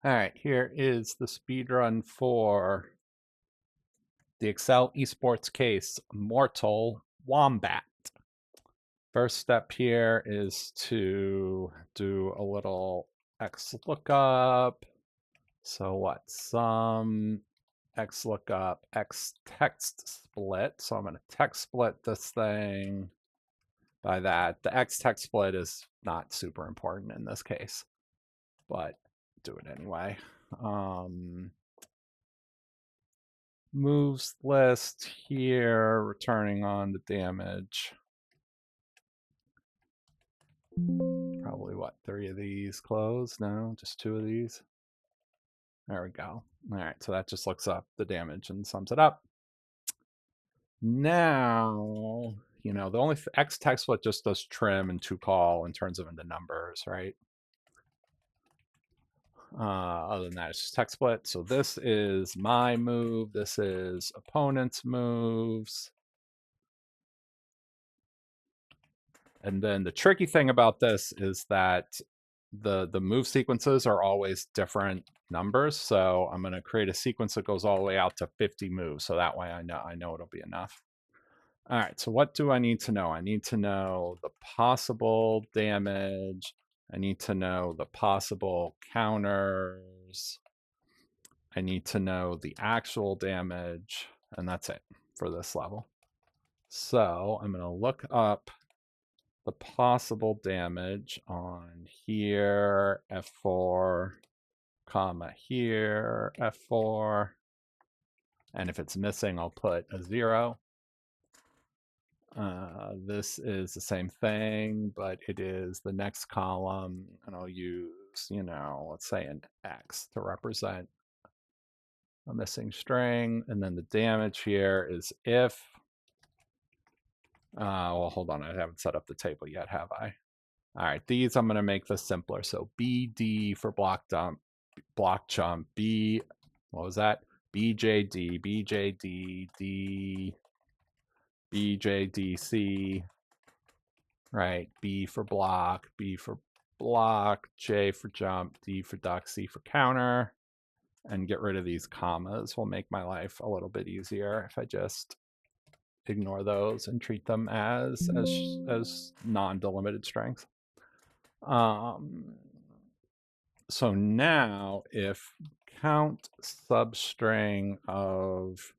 All right, here is the speedrun for the Excel Esports case, Mortal Wombat. First step here is to do a little X lookup. So what? Some X lookup, X text split. So I'm going to text split this thing by that. The X text split is not super important in this case, but do it anyway. Moves list here, returning on the damage. Probably what, 3 of these closed? No, just 2 of these. There we go. All right, so that just looks up the damage and sums it up. Now, the only X text split just does trim and to call and turns them into numbers, right? Other than that, it's just text split. So this is my move. This is opponent's moves. And then the tricky thing about this is that the move sequences are always different numbers. So I'm going to create a sequence that goes all the way out to 50 moves. So that way I know it'll be enough. All right, so what do I need to know? I need to know the possible damage. I need to know the possible counters. I need to know the actual damage, and that's it for this level. So I'm going to look up the possible damage on here, F4, comma here, F4. And if it's missing, I'll put a 0. This is the same thing, but it is the next column, and I'll use, let's say an X to represent a missing string. And then the damage here is if, well, hold on, I haven't set up the table yet, have I? All right, these I'm going to make this simpler. So BD for block jump, B, what was that? BJD, BJD, D, BJDC, right? B for block, J for jump, D for duck, C for counter, and get rid of these commas. Will make my life a little bit easier if I just ignore those and treat them as non-delimited strings. So now if count substring of,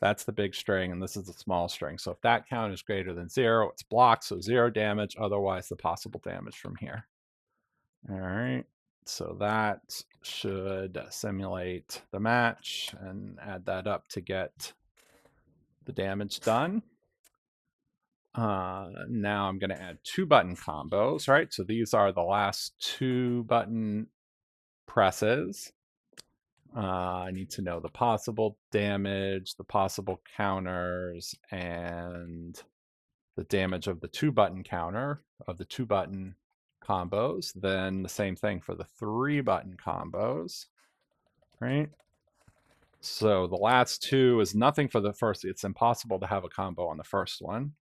that's the big string and this is the small string. So if that count is greater than 0, it's blocked, so 0 damage, otherwise the possible damage from here. All right, so that should simulate the match and add that up to get the damage done. Now I'm going to add 2 button combos, right? So these are the last 2 button presses. I need to know the possible damage, the possible counters, and the damage of the 2 button counter of the 2 button combos. Then the same thing for the 3 button combos, right? So the last 2 is nothing for the first. It's impossible to have a combo on the first one.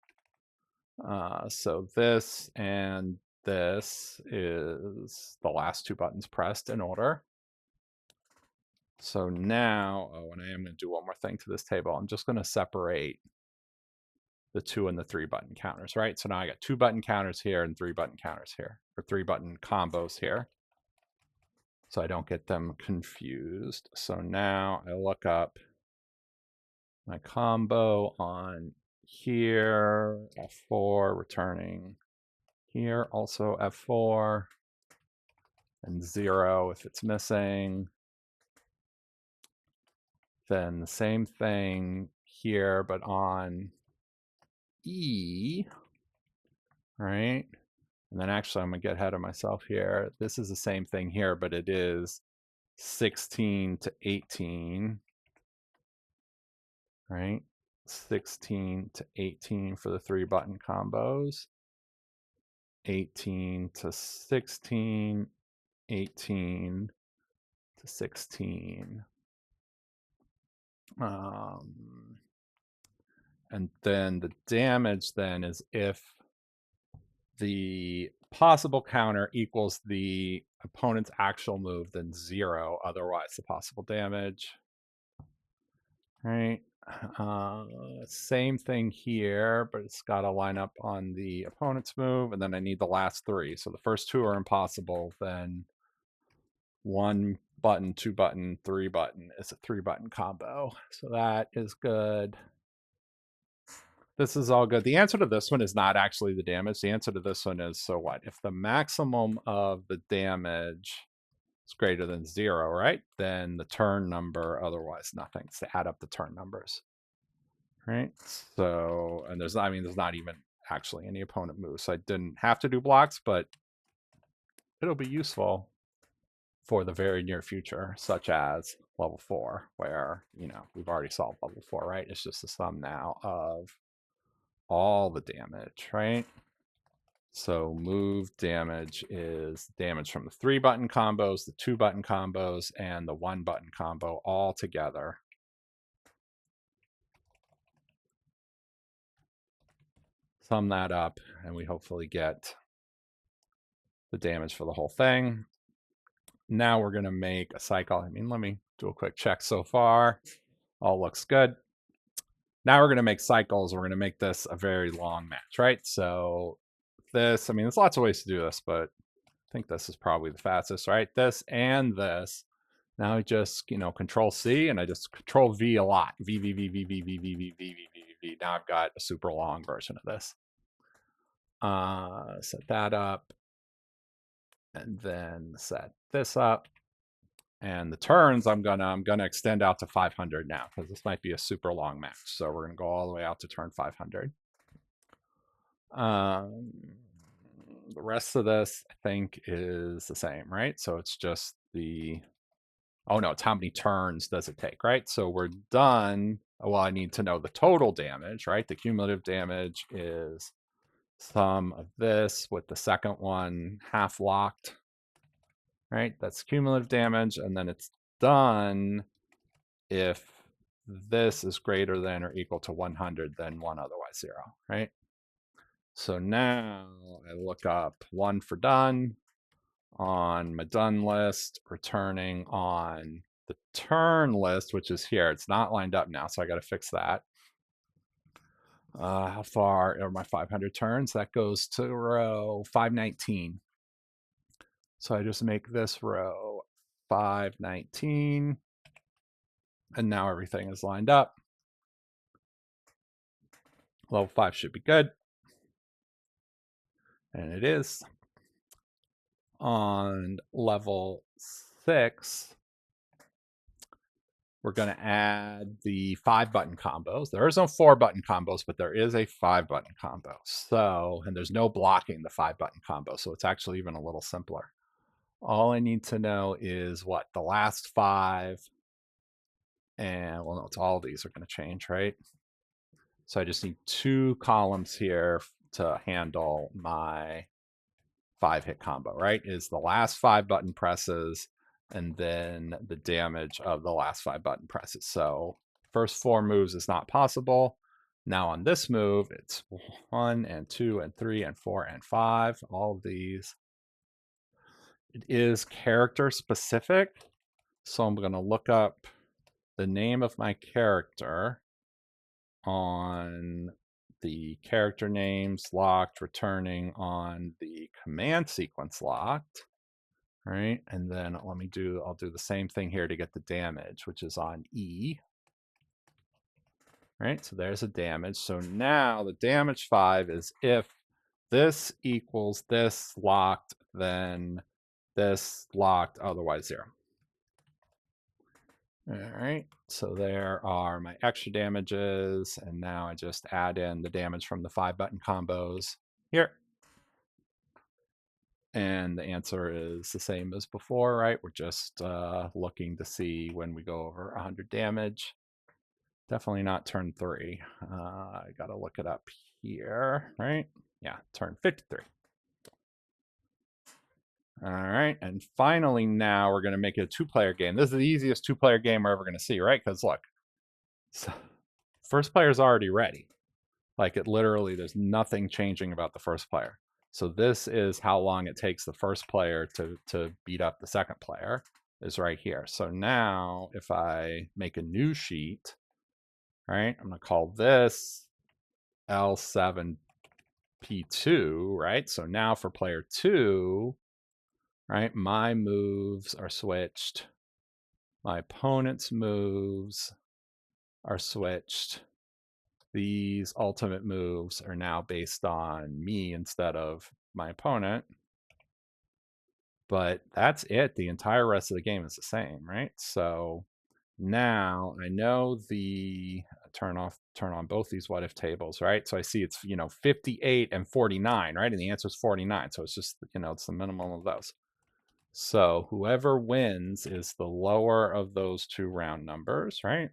So this and this is the last 2 buttons pressed in order. So now, and I am going to do one more thing to this table. I'm just going to separate the 2 and the 3 button counters, right? So now I got 2 button counters here and 3 button counters here, or 3 button combos here. So I don't get them confused. So now I look up my combo on here, F4, returning here, also F4, and 0 if it's missing. Then the same thing here, but on E, right? And then actually I'm gonna get ahead of myself here. This is the same thing here, but it is 16 to 18, right? 16 to 18 for the 3 button combos. 18 to 16, 18 to 16. And then the damage then is if the possible counter equals the opponent's actual move, then 0, otherwise the possible damage. Right. Same thing here, but it's got to line up on the opponent's move, and then I need the last 3. So the first 2 are impossible, then 1 button, 2 button, 3 button is a 3-button combo. So that is good. This is all good. The answer to this one is not actually the damage. The answer to this one is, so what? If the maximum of the damage is greater than 0, right? Then the turn number, otherwise nothing. It's to add up the turn numbers. Right? So, and there's not even actually any opponent moves. So I didn't have to do blocks, but it'll be useful for the very near future, such as level 4, where, we've already solved level 4, right? It's just the sum now of all the damage, right? So move damage is damage from the 3-button combos, the 2-button combos, and the 1-button combo all together. Sum that up, and we hopefully get the damage for the whole thing. Now we're going to make a cycle. Let me do a quick check so far. All looks good. Now we're going to make cycles. We're going to make this a very long match, right? So this, there's lots of ways to do this, but I think this is probably the fastest, right? This and this. Now I just, Control C, and I just Control V a lot. V, V, V, V, V, V, V, V, V, V, V, V. Now I've got a super long version of this. Set that up. And then set this up. And the turns, I'm gonna extend out to 500 now, because this might be a super long match. So we're gonna go all the way out to turn 500. The rest of this, I think, is the same, right? So it's just oh no, it's how many turns does it take, right? So we're done. Well, I need to know the total damage, right? The cumulative damage is sum of this with the second one half locked, right? That's cumulative damage, and then it's done if this is greater than or equal to 100, then 1, otherwise 0, right? So now I look up 1 for done on my done list, returning on the turn list, which is here. It's not lined up now, so I got to fix that. How far are my 500 turns? That goes to row 519. So I just make this row 519, and now everything is lined up. Level 5 should be good. And it is. On level 6, we're going to add the 5-button combos. There is no 4-button combos, but there is a 5-button combo. So, and there's no blocking the 5-button combo, so it's actually even a little simpler. All I need to know is what the last 5, and well, no, it's all of these are going to change, right? So I just need 2 columns here to handle my 5-hit combo, right? Is the last 5 button presses and then the damage of the last 5 button presses. So first 4 moves is not possible. Now on this move, it's 1 and 2 and 3 and 4 and 5, all of these. It is character specific. So I'm going to look up the name of my character on the character names locked, returning on the command sequence locked, right? And then I'll do the same thing here to get the damage, which is on E, right? So there's a damage. So now the damage 5 is if this equals this locked, then this locked, otherwise 0. All right, so there are my extra damages, and now I just add in the damage from the 5-button combos here. And the answer is the same as before, right? We're just looking to see when we go over 100 damage. Definitely not turn 3. I got to look it up here, right? Yeah, turn 53. All right, and finally now we're going to make it a 2-player game. This is the easiest 2-player game we're ever going to see, right? Because look, so first player's already ready. Like it literally, there's nothing changing about the first player. So this is how long it takes the first player to beat up the second player, is right here. So now if I make a new sheet, right, I'm going to call this L7P2, right? So now for player 2, right, my moves are switched. My opponent's moves are switched. These ultimate moves are now based on me instead of my opponent. But that's it. The entire rest of the game is the same, right? So now I know the turn on both these what if tables, right? So I see it's, 58 and 49, right? And the answer is 49. So it's just, it's the minimum of those. So whoever wins is the lower of those two round numbers, right?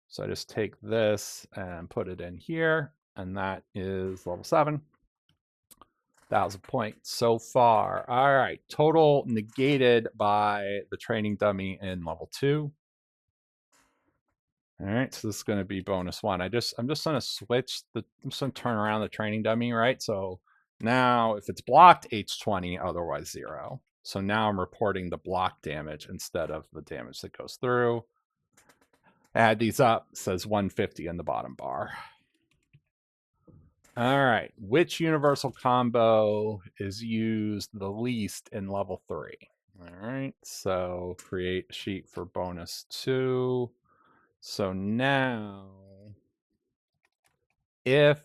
So I just take this and put it in here, and that is level 7. 1,000 points so far. All right, total negated by the training dummy in level 2. All right, so this is going to be bonus 1. I'm just going to switch I'm just going to turn around the training dummy, right? So now if it's blocked, H20, otherwise 0. So now I'm reporting the block damage instead of the damage that goes through. Add these up, says 150 in the bottom bar. All right, which universal combo is used the least in level 3? All right, so create a sheet for bonus 2. So now, if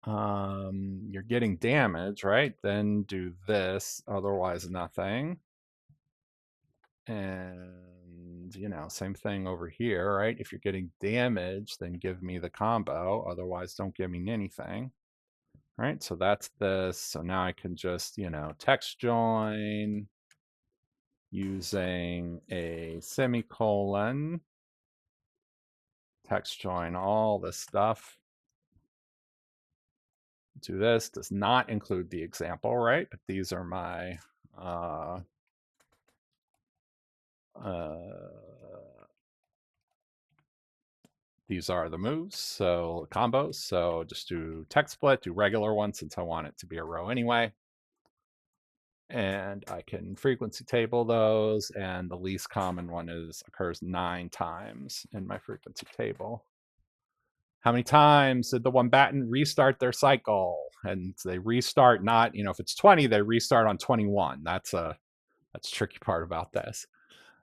you're getting damage, right, then do this, otherwise nothing. And, same thing over here, right? If you're getting damage, then give me the combo, otherwise don't give me anything. Right, so that's this. So now I can just, text join using a semicolon, text join all this stuff. Do this, does not include the example, right? But these are my these are the moves, so combos. So just do text split, do regular one since I want it to be a row anyway. And I can frequency table those, and the least common one occurs 9 times in my frequency table. How many times did the Wombatan restart their cycle? And they restart not, if it's 20, they restart on 21. That's the tricky part about this.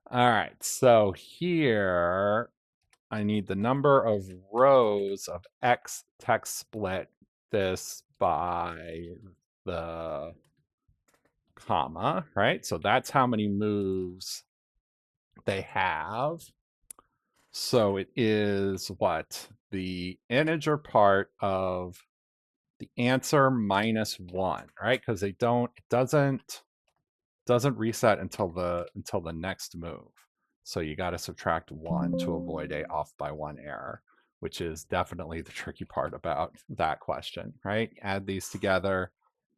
All right, so here I need the number of rows of X text split this by the comma, right? So that's how many moves they have. So it is what? The integer part of the answer minus 1, right? Because it doesn't reset until the next move. So you got to subtract 1 to avoid a off by 1 error, which is definitely the tricky part about that question, right? Add these together,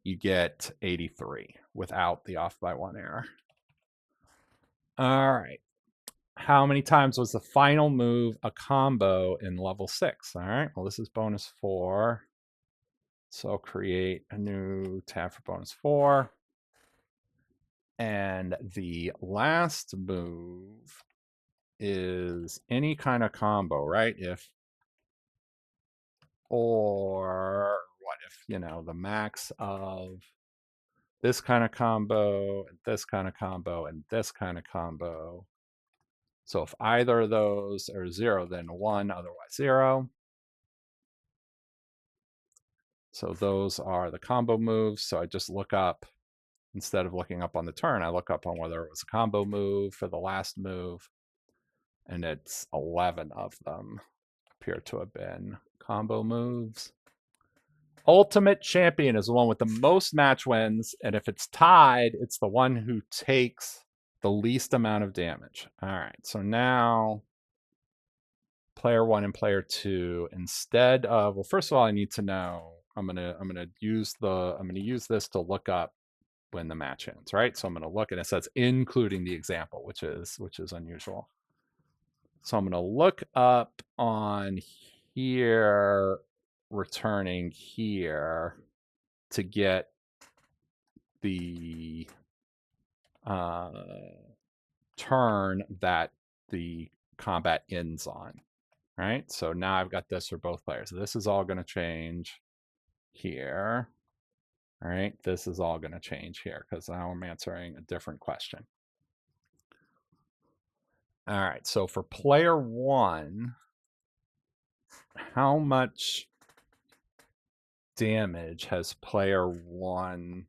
you get 83 without the off by 1 error. All right. How many times was the final move a combo in level 6? All right. Well, this is bonus 4. So I'll create a new tab for bonus 4. And the last move is any kind of combo, right? Or what if, the max of this kind of combo, and this kind of combo, and this kind of combo. So if either of those are 0, then 1, otherwise 0. So those are the combo moves. So I just look up, instead of looking up on the turn, I look up on whether it was a combo move for the last move. And it's 11 of them appear to have been combo moves. Ultimate champion is the one with the most match wins. And if it's tied, it's the one who takes the least amount of damage. All right, so now player 1 and player 2, instead of, well, first of all, I need to know, I'm gonna use this to look up when the match ends, right? So I'm gonna look, and it says including the example, which is unusual. So I'm gonna look up on here, returning here. to get the turn that the combat ends on, right? So now I've got this for both players. This is all going to change here. All right, this is all going to change here because now I'm answering a different question. All right, so for player one, how much damage has player one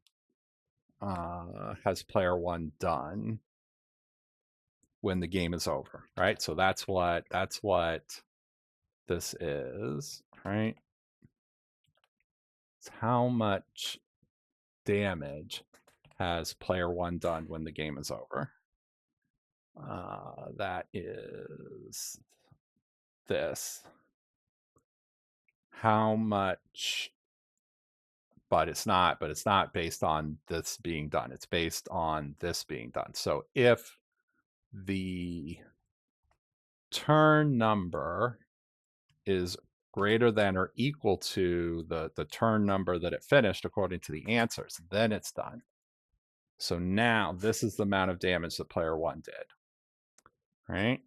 done when the game is over, right? So that's what this is, right? It's how much damage has player one done when the game is over. That is this. How much, but it's not based on this being done. It's based on this being done. So if the turn number is greater than or equal to the turn number that it finished according to the answers, then it's done. So now this is the amount of damage that player one did, right?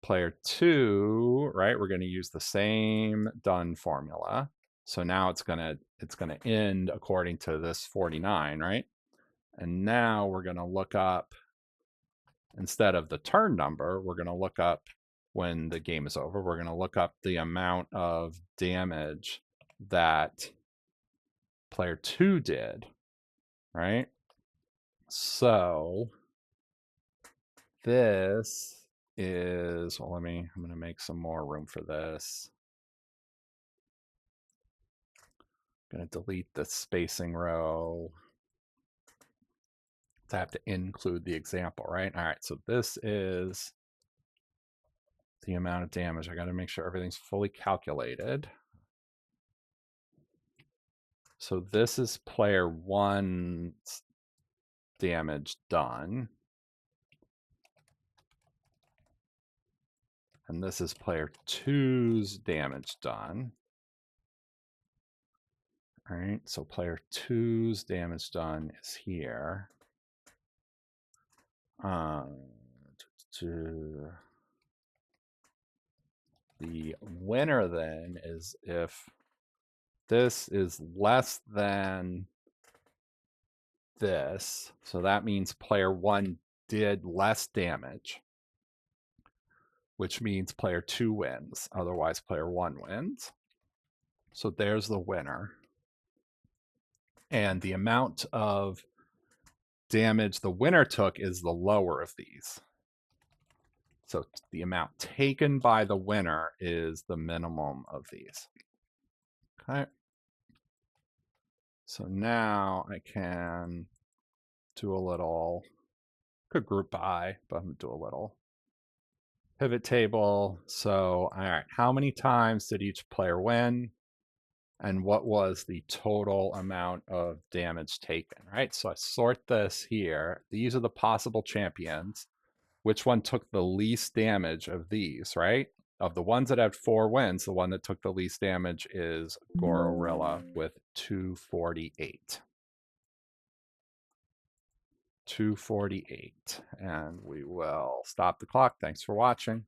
Player two, right? We're going to use the same done formula. So now it's going to end according to this 49, right? And now we're going to look up, instead of the turn number, we're going to look up when the game is over, we're going to look up the amount of damage that player two did, right? So this is, well, I'm going to make some more room for this. I'm going to delete the spacing row to have to include the example, right? All right, so this is the amount of damage. I got to make sure everything's fully calculated. So this is player one's damage done. And this is player two's damage done. All right, so player two's damage done is here. The winner then is if this is less than this. So that means player one did less damage, which means player two wins. Otherwise, player one wins. So there's the winner. And the amount of damage the winner took is the lower of these. So the amount taken by the winner is the minimum of these. Okay. So now I can do a little, could group by, but I'm going to do a little pivot table. So, all right, how many times did each player win? And what was the total amount of damage taken, right? So I sort this here. These are the possible champions. Which one took the least damage of these, right? Of the ones that had 4 wins, the one that took the least damage is Gorilla with 248. 248. And we will stop the clock. Thanks for watching.